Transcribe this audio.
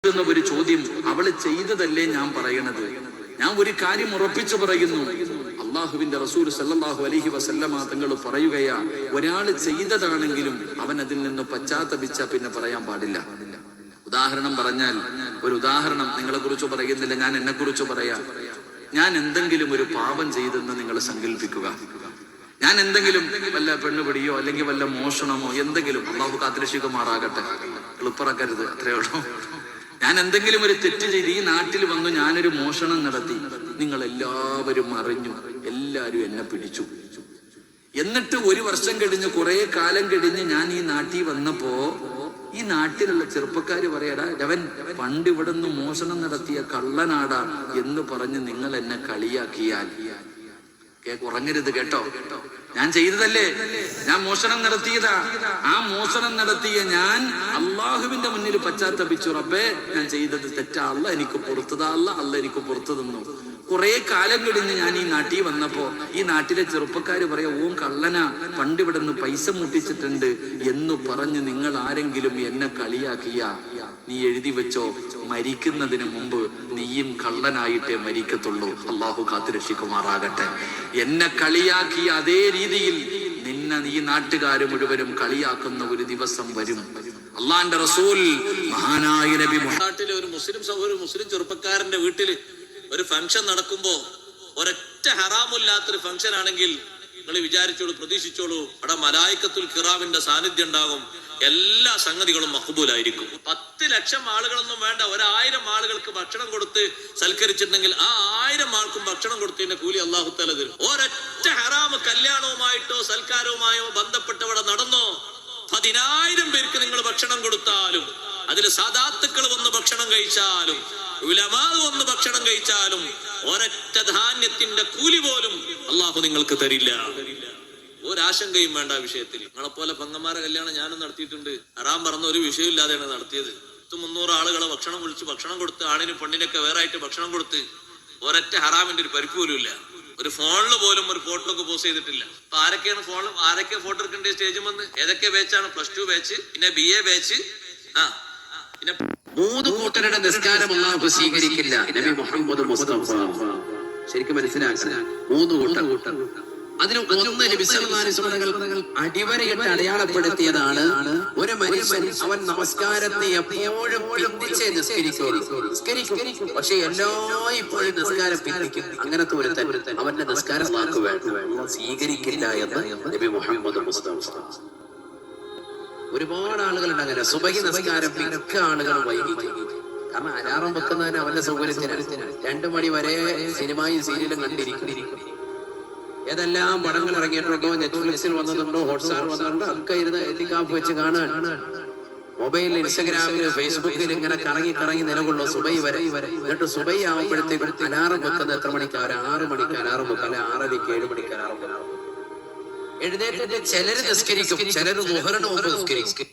എന്ന ഒരു ചോദ്യം അവള് ചെയ്തതല്ലേ ഞാൻ പറയണത്. ഞാൻ ഒരു കാര്യം ഉറപ്പിച്ചു പറയുന്നു, അള്ളാഹുവിന്റെ റസൂൽ സല്ലല്ലാഹു അലൈഹി വസല്ലമ തങ്ങൾ പറയുകയാ, ഒരാള് ചെയ്തതാണെങ്കിലും അവൻ അതിൽ നിന്ന് പശ്ചാത്തപിച്ച പിന്നെ പറയാൻ പാടില്ല. ഉദാഹരണം പറഞ്ഞാൽ, ഒരു ഉദാഹരണം നിങ്ങളെ കുറിച്ച് പറയുന്നില്ല, ഞാൻ എന്നെ കുറിച്ച് പറയാ. ഞാൻ എന്തെങ്കിലും ഒരു പാപം ചെയ്തെന്ന് നിങ്ങൾ സങ്കല്പിക്കുക. ഞാൻ എന്തെങ്കിലും വല്ല പെണ്ണുപിടിയോ അല്ലെങ്കിൽ വല്ല മോഷണമോ എന്തെങ്കിലും, അള്ളാഹു കാത്തിരക്ഷിക്കുമാറാകട്ടെ, എളുപ്പറക്കരുത്, അത്രേ ഉള്ളൂ. ഞാൻ എന്തെങ്കിലും ഒരു തെറ്റ് ചെയ്ത് ഈ നാട്ടിൽ വന്നു ഞാനൊരു മോഷണം നടത്തി, നിങ്ങൾ എല്ലാവരും അറിഞ്ഞു, എല്ലാവരും എന്നെ പിടിച്ചു. എന്നിട്ട് ഒരു വർഷം കഴിഞ്ഞ് കുറെ കാലം കഴിഞ്ഞ് ഞാൻ ഈ നാട്ടിൽ വന്നപ്പോ ഈ നാട്ടിലുള്ള ചെറുപ്പക്കാര് പറയാടാ, അവൻ പണ്ട് ഇവിടെ നിന്ന് മോഷണം നടത്തിയ കള്ളനാടാ എന്ന് പറഞ്ഞ് നിങ്ങൾ എന്നെ കളിയാക്കിയാൽ ഉറങ്ങരുത് കേട്ടോ. ഞാൻ ചെയ്തതല്ലേ, ഞാൻ മോഷണം നടത്തിയതാ. ആ മോഷണം നടത്തിയ ഞാൻ അള്ളാഹുവിന്റെ മുന്നിൽ പശ്ചാത്തപിച്ചു, റബ്ബേ ഞാൻ ചെയ്തത് തെറ്റാ, അല്ല എനിക്ക് പുറത്തതാ, അല്ല എനിക്ക് പുറത്തു തന്നു. കുറെ കാലം കഴിഞ്ഞ് ഞാൻ ഈ നാട്ടിൽ വന്നപ്പോ ഈ നാട്ടിലെ ചെറുപ്പക്കാര് പറയാ, ഓൻ കള്ളനാ, പണ്ട് ഇവിടെ നിന്ന് പൈസ മുട്ടിച്ചിട്ടുണ്ട് എന്ന് പറഞ്ഞ് നിങ്ങൾ ആരെങ്കിലും എന്നെ കളിയാക്കിയ, നീ എഴുതി വെച്ചോ, മരിക്കുന്നതിന് മുമ്പ് നീയും കള്ളനായിട്ടേ മരിക്കത്തുള്ളൂ. അള്ളാഹു കാത്തുരക്ഷിക്കുമാറാകട്ടെ. എന്നെ കളിയാക്കിയ അതേ രീതിയിൽ നിന്നെ ഈ നാട്ടുകാര് മുഴുവനും കളിയാക്കുന്ന ഒരു ദിവസം വരും. അള്ളാന്റെ റസൂൽ മഹാനായ നബി നാട്ടിലെ ഒരു മുസ്ലിം ചെറുപ്പക്കാരന്റെ വീട്ടില് ഒരു ഫംഗ്ഷൻ നടക്കുമ്പോ ഒരൊറ്റ ഹറാമില്ലാത്തൊരു ഫംഗ്ഷൻ ആണെങ്കിൽ നിങ്ങൾ വിചാരിച്ചോളൂ, പ്രതീക്ഷിച്ചോളൂ, അവിടെ മലായിക്കത്തുൽ കിറാമിന്റെ സാന്നിധ്യം ഉണ്ടാകും. എല്ലാ സംഗതികളും മഖ്ബൂലായിരിക്കും. 10 ലക്ഷം ആളുകളൊന്നും വേണ്ട, 1000 ആളുകൾക്ക് ഭക്ഷണം കൊടുത്ത് സൽക്കരിച്ചിട്ടുണ്ടെങ്കിൽ ആ 1000 ആൾക്കും ഭക്ഷണം കൊടുത്തതിന്റെ കൂലി അല്ലാഹു തആല തരും. ഒരൊറ്റ ഹറാം കല്യാണവുമായിട്ടോ സൽക്കാരവുമായോ ബന്ധപ്പെട്ടവിടെ നടന്നോ, 10,000 പേർക്ക് നിങ്ങൾ ഭക്ഷണം കൊടുത്താലും, അതിൽ സാദാത്തുക്കൾ വന്ന് ഭക്ഷണം കഴിച്ചാലും, ഉലമാ വന്ന് ഭക്ഷണം കഴിച്ചാലും, ഒരൊറ്റ ധാന്യത്തിന്റെ കൂലി പോലും അള്ളാഹു നിങ്ങൾക്ക് തരില്ല. ഒരാശങ്കയും വേണ്ട ആ വിഷയത്തിൽ. നിങ്ങളെപ്പോലെ പെങ്ങന്മാരെ കല്യാണം ഞാനും നടത്തിയിട്ടുണ്ട്. ഹറാം പറഞ്ഞ ഒരു വിഷയമില്ലാതെയാണ് നടത്തിയത്. 300 ആളുകളെ ഭക്ഷണം വിളിച്ച് ഭക്ഷണം കൊടുത്ത്, ആണിനും പെണ്ണിനൊക്കെ വേറെ ആയിട്ട് ഭക്ഷണം കൊടുത്ത്, ഒരൊറ്റ ഹറാമിന്റെ ഒരു പരിപ്പ് പോലും ഇല്ല. ഒരു ഫോണില് പോലും ഒരു ഫോട്ടോ ഒക്കെ പോസ്റ്റ് ചെയ്തിട്ടില്ല. അപ്പൊ ആരൊക്കെയാണ് ഫോണിൽ ആരൊക്കെ ഫോട്ടോ എടുക്കേണ്ട സ്റ്റേജിൽ വന്ന്? ഏതൊക്കെ ബാച്ചാണ്? +2 ബാച്ച്, പിന്നെ BA ബാച്ച്, പിന്നെ 3 കൂട്ടരുടെ നിസ്കാരം അല്ലാഹു സ്വീകരിക്കില്ല. നബി മുഹമ്മദ് മുസ്തഫ ശരിക്കും മനസ്സിലാക്കണം. 3 കൂട്ടർ. അതിന് ഒന്ന് നബി സല്ലല്ലാഹു അലൈഹി വസല്ലം അടിവരയിട്ട് അടയാളപ്പെടുത്തിയതാണ്, ഒരു മനുഷ്യൻ അവൻ നമസ്കാരത്തെ എപ്പോഴും പിന്തിച്ചേ നിസ്കരിക്കും. പക്ഷെ എല്ലായ്പ്പോഴും നിസ്കാരം പിന്തിക്കും. അങ്ങനത്തെ ഒരു അവന്റെ നിസ്കാരം സ്വീകരിക്കില്ല എന്ന് നബി മുഹമ്മദ് മുസ്തഫ. ഒരുപാട് ആളുകളുണ്ട് അങ്ങനെ. സുബഹി നിസ്കാരം മിക്ക ആളുകളും വൈകി. കാരണം അലാറം വെക്കുന്നതിന് അവന്റെ സൗകര്യത്തിനാണ്. 2 മണി വരെ സിനിമയും സീരിയലും കണ്ടിരിക്കും. ഏതെല്ലാം പടങ്ങൾ ഇറങ്ങിയിട്ടുണ്ടോ, നെറ്റ്ഫ്ലിക്സിൽ വന്നതുണ്ടോ, ഹോട്ട്സ്റ്റാർ വന്നതുണ്ടോ, ഒക്കെ ഇരുന്ന് എത്തിക്കാപ്പ് വെച്ച് കാണാൻ. മൊബൈലിൽ, ഇൻസ്റ്റഗ്രാമിൽ, ഫേസ്ബുക്കിൽ ഇങ്ങനെ കറങ്ങി നിലകൊള്ളും സുബൈ വരെ. എന്നിട്ട് സുബൈ ആവുമ്പോഴത്തേക്ക് അലാറം വെക്കുന്നത് എത്ര മണിക്കാണ്? 6 മണിക്ക് അലാറം വെക്കുക, അല്ലെ 6:30, 7 മണിക്ക് അലാറം വെക്കുക. എഴുന്നേറ്റിട്ട് ചിലര് നിസ്കരിക്കും, ചിലര് ളുഹറിന് മുമ്പ് നിസ്കരിക്കും.